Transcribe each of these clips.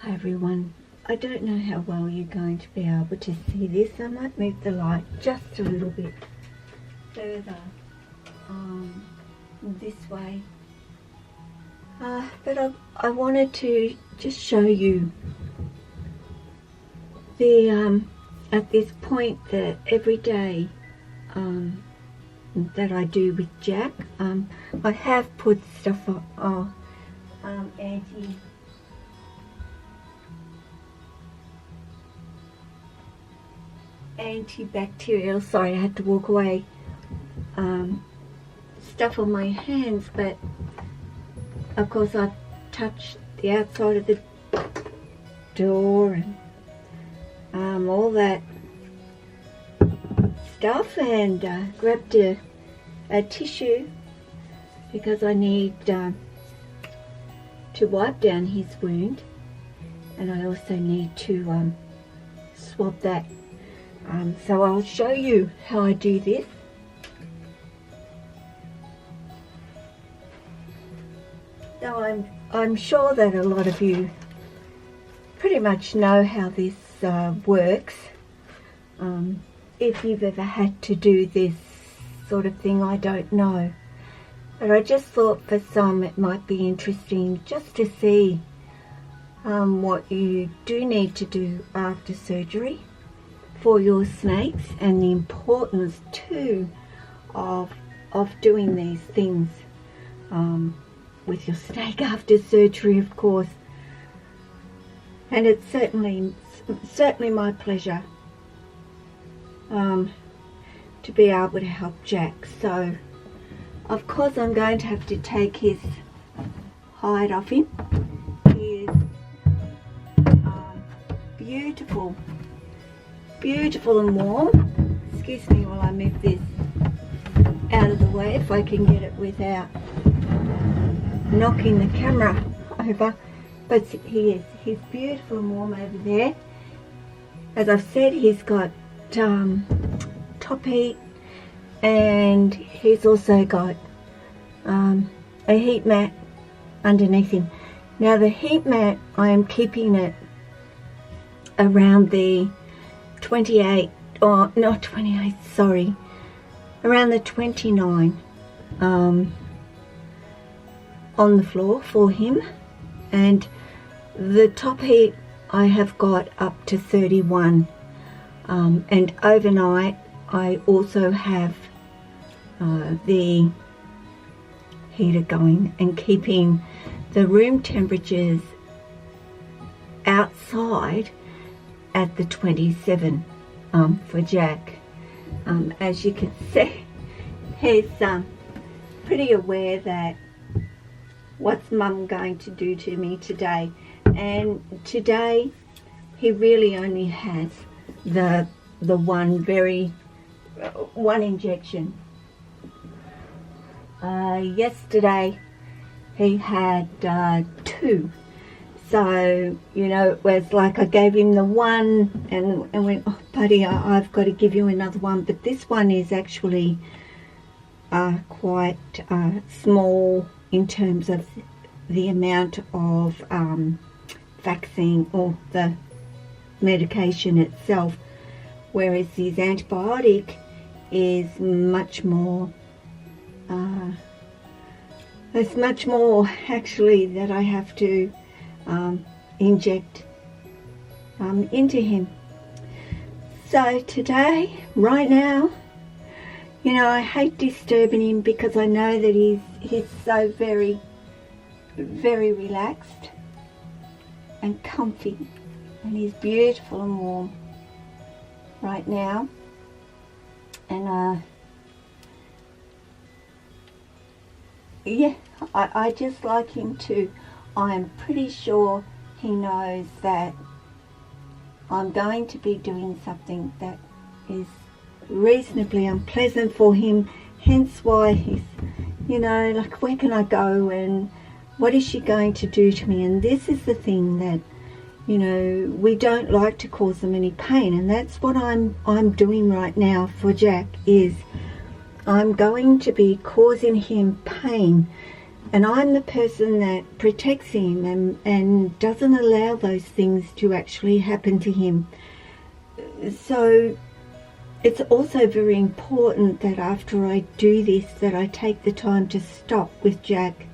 Hi everyone, I don't know how well you're going to be able to see this. I might move the light just a little bit further this way. But I wanted to just show you the at this point that every day that I do with Jack. I have put stuff on antibacterial, sorry I had to walk away, stuff on my hands, but of course I touched the outside of the door and all that stuff, and grabbed a tissue because I need to wipe down his wound, and I also need to swab that. So I'll show you how I do this. So I'm sure that a lot of you pretty much know how this works. If you've ever had to do this sort of thing, I don't know. But I just thought for some it might be interesting just to see what you do need to do after surgery for your snakes, and the importance too of doing these things with your snake after surgery, of course. And it's certainly my pleasure to be able to help Jack. So of course I'm going to have to take his hide off him. He is beautiful and warm. Excuse me while I move this out of the way, if I can get it without knocking the camera over. But he's beautiful and warm over there. As I've said, he's got top heat, and he's also got a heat mat underneath him. Now the heat mat, I am keeping it around the 28, or not 28, sorry, around the 29 on the floor for him, and the top heat I have got up to 31, and overnight I also have the heater going and keeping the room temperatures outside at the 27 for Jack. As you can see, he's pretty aware that what's Mum going to do to me today, and today he really only has the one injection. Yesterday he had 2. So, you know, it was like I gave him the one and went, oh buddy, I've got to give you another one. But this one is actually quite small in terms of the amount of vaccine or the medication itself, whereas his antibiotic is much more, there's much more actually that I have to inject into him. So today, right now, you know, I hate disturbing him because I know that he's so very relaxed and comfy, and he's beautiful and warm right now. And yeah, I just like him to. I'm pretty sure he knows that I'm going to be doing something that is reasonably unpleasant for him, hence why he's, you know, like, where can I go and what is she going to do to me? And this is the thing that, you know, we don't like to cause them any pain, and that's what I'm doing right now for Jack, is I'm going to be causing him pain And I'm the person that protects him and doesn't allow those things to actually happen to him. So it's also very important that after I do this, that I take the time to stop with Jack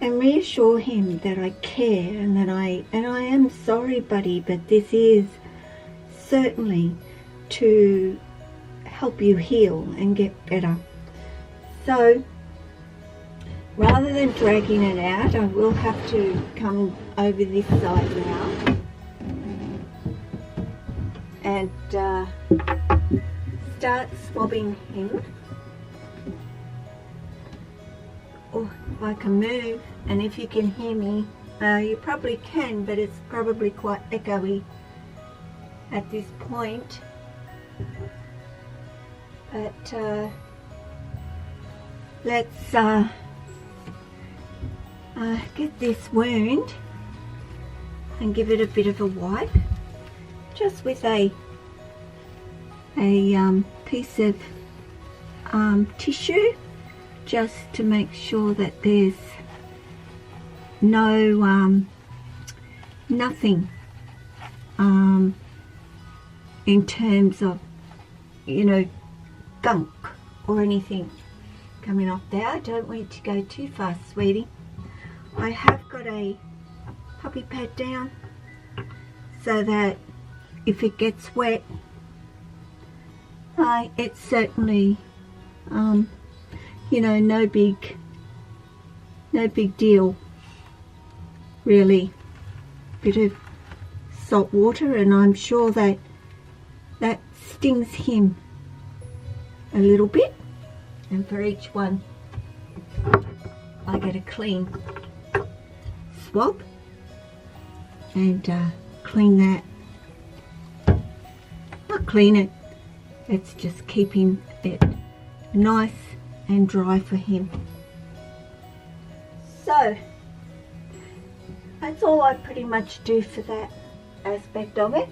and reassure him that I care and that I am sorry, buddy, but this is certainly to help you heal and get better. So rather than dragging it out, I will have to come over this side now and start swabbing him. Oh, if I can move, and if you can hear me, you probably can, but it's probably quite echoey at this point. But let's get this wound and give it a bit of a wipe, just with a piece of tissue, just to make sure that there's no nothing in terms of, you know, gunk or anything coming off there. I don't want it to go too fast, sweetie. I have got a puppy pad down so that if it gets wet, it's certainly you know, no big deal really. Bit of salt water, and I'm sure that stings him a little bit, and for each one I get a clean swab and clean that. Not clean it, it's just keeping it nice and dry for him. So that's all I pretty much do for that aspect of it.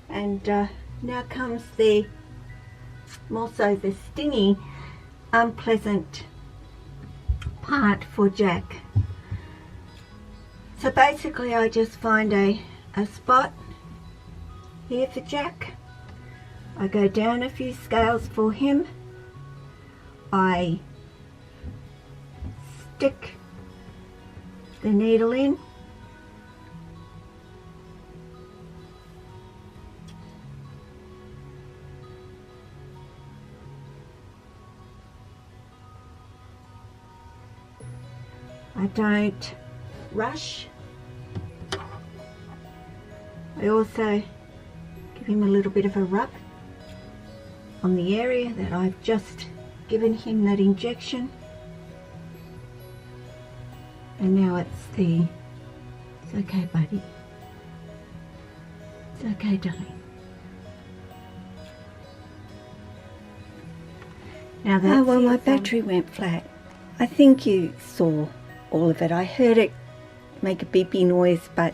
And now comes the more so the stingy, unpleasant part for Jack. So basically I just find a spot here for Jack. I go down a few scales for him. I stick the needle in. I don't rush. I also give him a little bit of a rub on the area that I've just given him that injection. And now it's okay, buddy. It's okay, darling. Now that well, my battery went flat. I think you saw all of it. I heard it make a beepy noise, but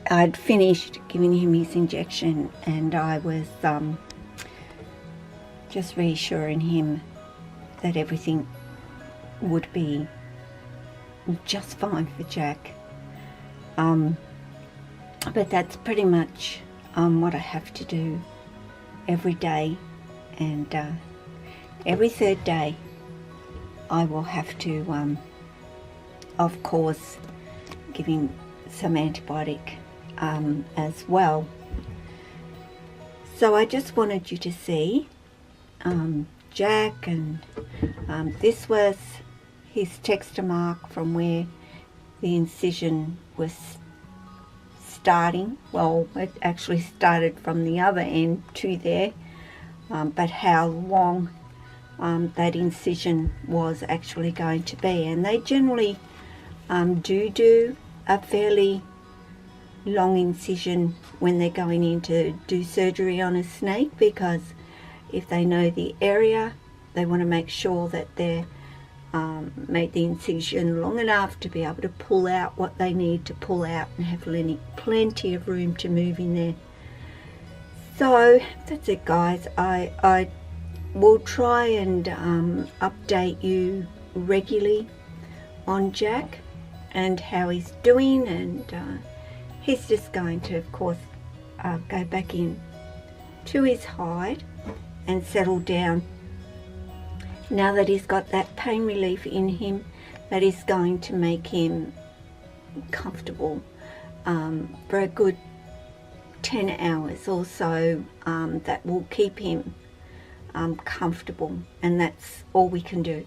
I'd finished giving him his injection, and I was just reassuring him that everything would be just fine for Jack. But that's pretty much what I have to do every day, and every third day I will have to, of course, give him some antibiotic as well. So I just wanted you to see Jack, and this was his texture mark from where the incision was starting. Well, it actually started from the other end to there, but how long that incision was actually going to be. And they generally do a fairly long incision when they're going in to do surgery on a snake, because if they know the area, they want to make sure that they're made the incision long enough to be able to pull out what they need to pull out and have plenty of room to move in there. So that's it, guys. I will try and update you regularly on Jack and how he's doing, and he's just going to, of course, go back in to his hide and settle down. Now that he's got that pain relief in him, that is going to make him comfortable for a good 10 hours or so. That will keep him comfortable, and that's all we can do.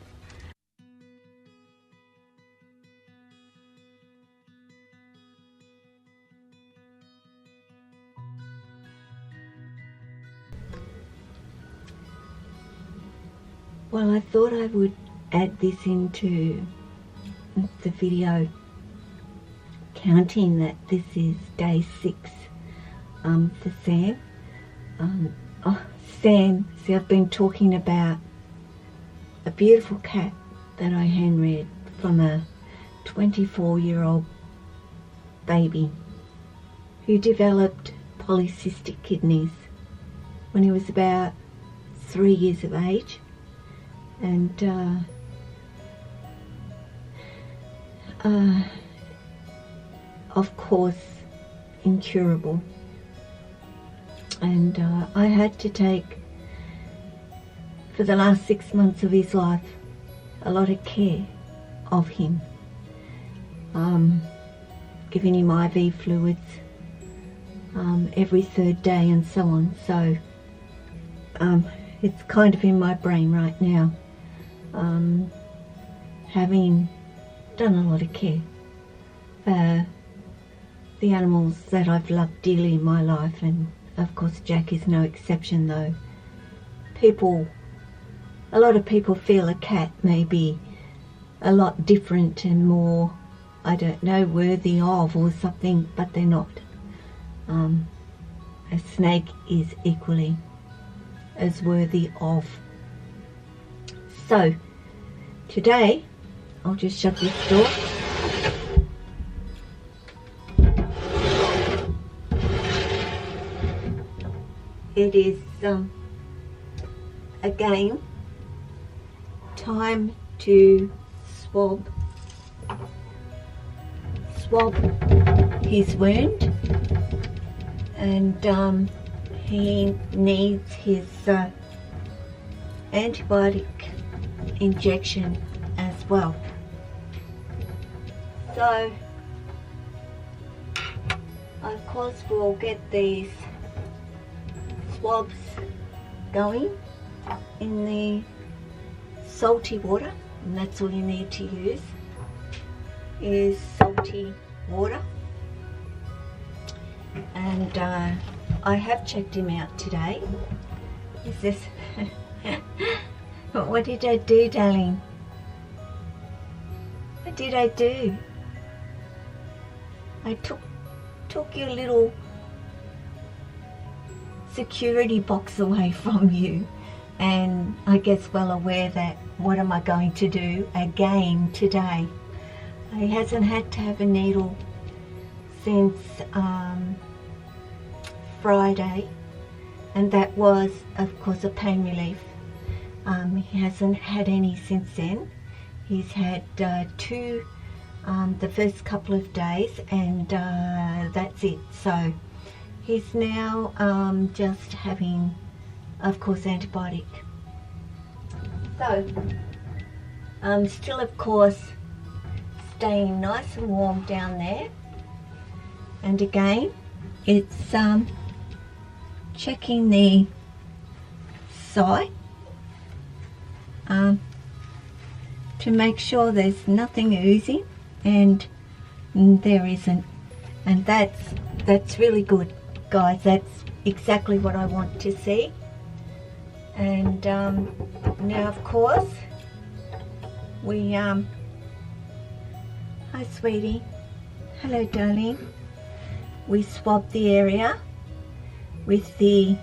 Well, I thought I would add this into the video, counting that this is day 6 for Sam. Sam, see, I've been talking about a beautiful cat that I hand-reared from a 24-year-old baby who developed polycystic kidneys when he was about 3 years of age. And of course incurable, and I had to take, for the last 6 months of his life, a lot of care of him, giving him IV fluids every 3rd day and so on. So it's kind of in my brain right now, having done a lot of care for the animals that I've loved dearly in my life, and of course Jack is no exception. Though a lot of people feel a cat may be a lot different and more, I don't know, worthy of or something, but they're not. A snake is equally as worthy of. So today I'll just shut this door. It is again time to swab his wound, and he needs his antibiotic injection as well. So of course we'll get these swabs going in the salty water, and that's all you need to use is salty water. And I have checked him out today. Is this what did I do, darling? What did I do? I took your little security box away from you, and I guess well aware that what am I going to do again today? He hasn't had to have a needle since Friday, and that was of course a pain relief. He hasn't had any since then. He's had 2 the first couple of days, and that's it. So he's now just having, of course, antibiotic. So still of course staying nice and warm down there, and again it's checking the site to make sure there's nothing oozing, and there isn't, and that's really good, guys. That's exactly what I want to see. And now of course we hi sweetie, hello darling, we swab the area with the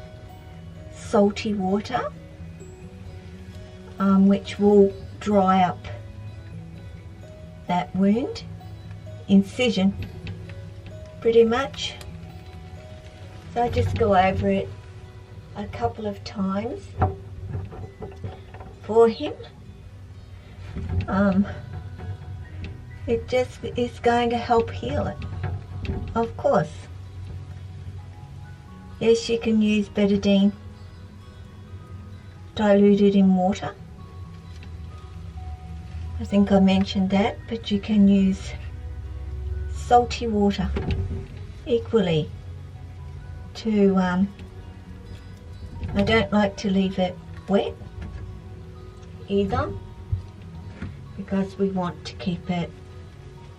salty water, which will dry up that wound, incision, pretty much. So I just go over it a couple of times for him. It just is going to help heal it, of course. Yes, you can use betadine diluted in water. I think I mentioned that, but you can use salty water equally to, I don't like to leave it wet either, because we want to keep it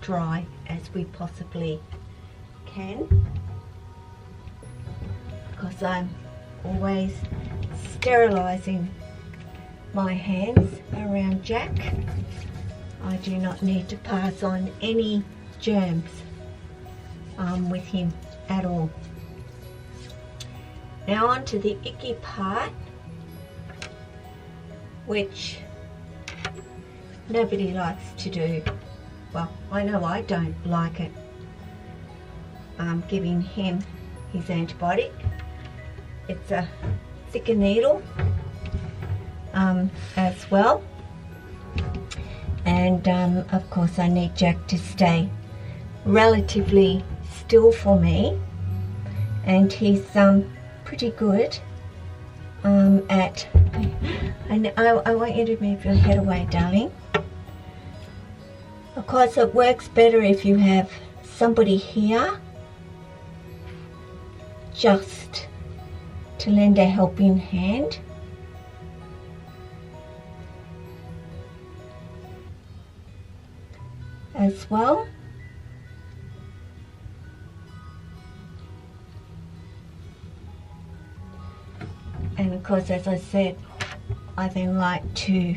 dry as we possibly can, because I'm always sterilizing my hands around Jack. I do not need to pass on any germs with him at all. Now on to the icky part, which nobody likes to do. Well, I know I don't like it. Giving him his antibiotic. It's a thicker needle as well. And of course I need Jack to stay relatively still for me. And he's pretty good at... I want you to move your head away, darling. Of course, it works better if you have somebody here just to lend a helping hand. As well. And of course, as I said, I then like to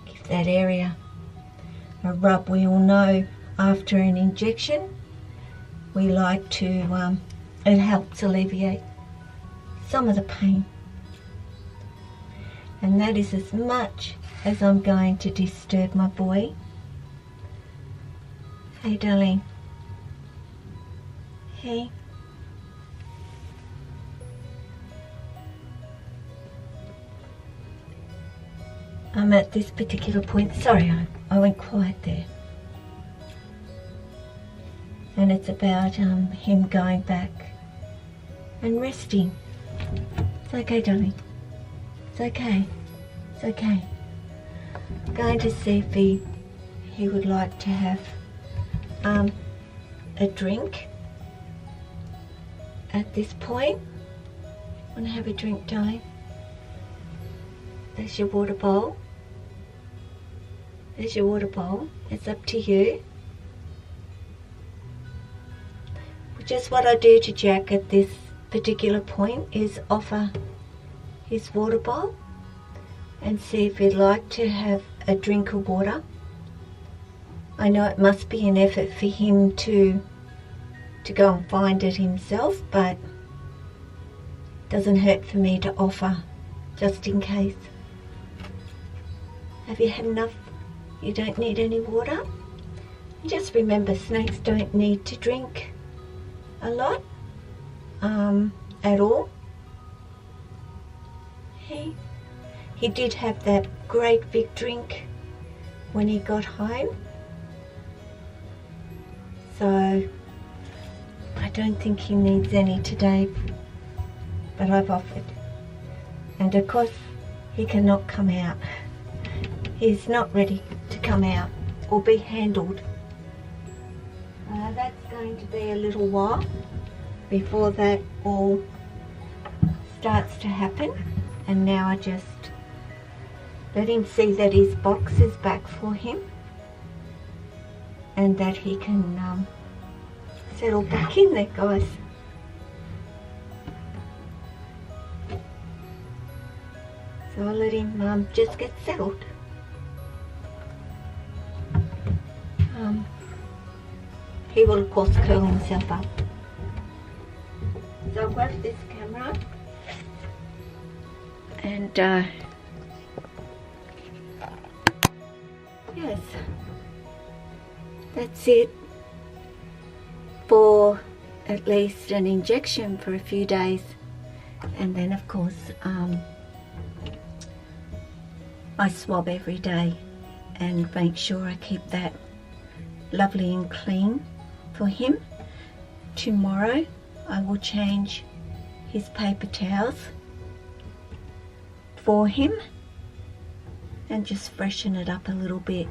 give that area a rub. We all know after an injection, we like to, it helps alleviate some of the pain. And that is as much as I'm going to disturb my boy. Hey, darling. Hey. I'm at this particular point. Sorry, I went quiet there. And it's about him going back and resting. It's okay, darling. It's okay. It's okay. I'm going to see if he would like to have a drink at this point. Want to have a drink, darling? There's your water bowl. There's your water bowl. It's up to you. Just what I do to Jack at this particular point is offer his water bowl and see if he'd like to have a drink of water. I know it must be an effort for him to go and find it himself, but it doesn't hurt for me to offer just in case. Have you had enough? You don't need any water? And just remember, snakes don't need to drink a lot at all. He did have that great big drink when he got home, so I don't think he needs any today, but I've offered. And of course he cannot come out. He's not ready to come out or be handled. That's going to be a little while before that all starts to happen. And now I just let him see that his box is back for him and that he can settle back in there, guys. So I'll let him just get settled. He will of course curl himself up. So I'll grab this camera and yes, that's it for at least an injection for a few days. And then of course I swab every day and make sure I keep that lovely and clean for him. Tomorrow I will change his paper towels for him and just freshen it up a little bit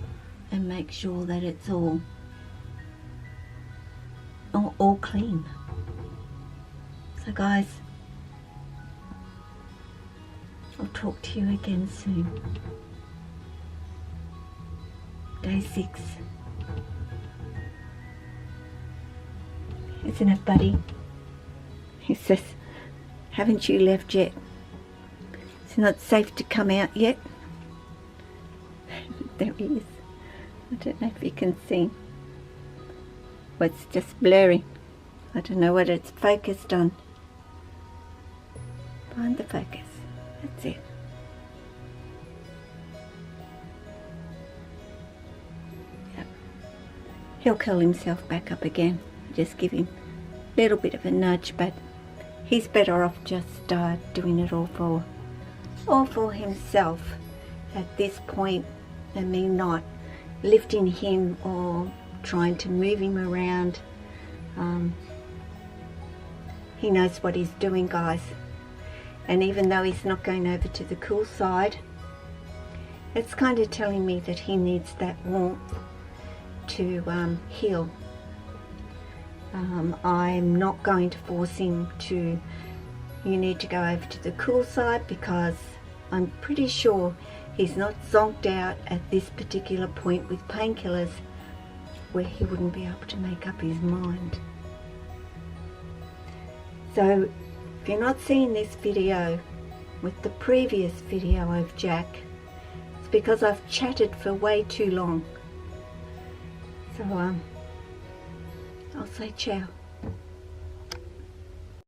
and make sure that it's all clean. So guys, I'll talk to you again soon. Day 6. Isn't it, buddy? He says, haven't you left yet? It's not safe to come out yet. There he is. I don't know if you can see. Well, it's just blurry. I don't know what it's focused on. Find the focus. That's it. Yep. He'll curl himself back up again. Just give him a little bit of a nudge, but he's better off just doing it all for himself at this point, and me not lifting him or trying to move him around. He knows what he's doing, guys, and even though he's not going over to the cool side, it's kind of telling me that he needs that warmth to heal. I'm not going to force him to, you need to go over to the cool side, because I'm pretty sure he's not zonked out at this particular point with painkillers where he wouldn't be able to make up his mind. So if you're not seeing this video with the previous video of Jack, it's because I've chatted for way too long. So I'll say ciao.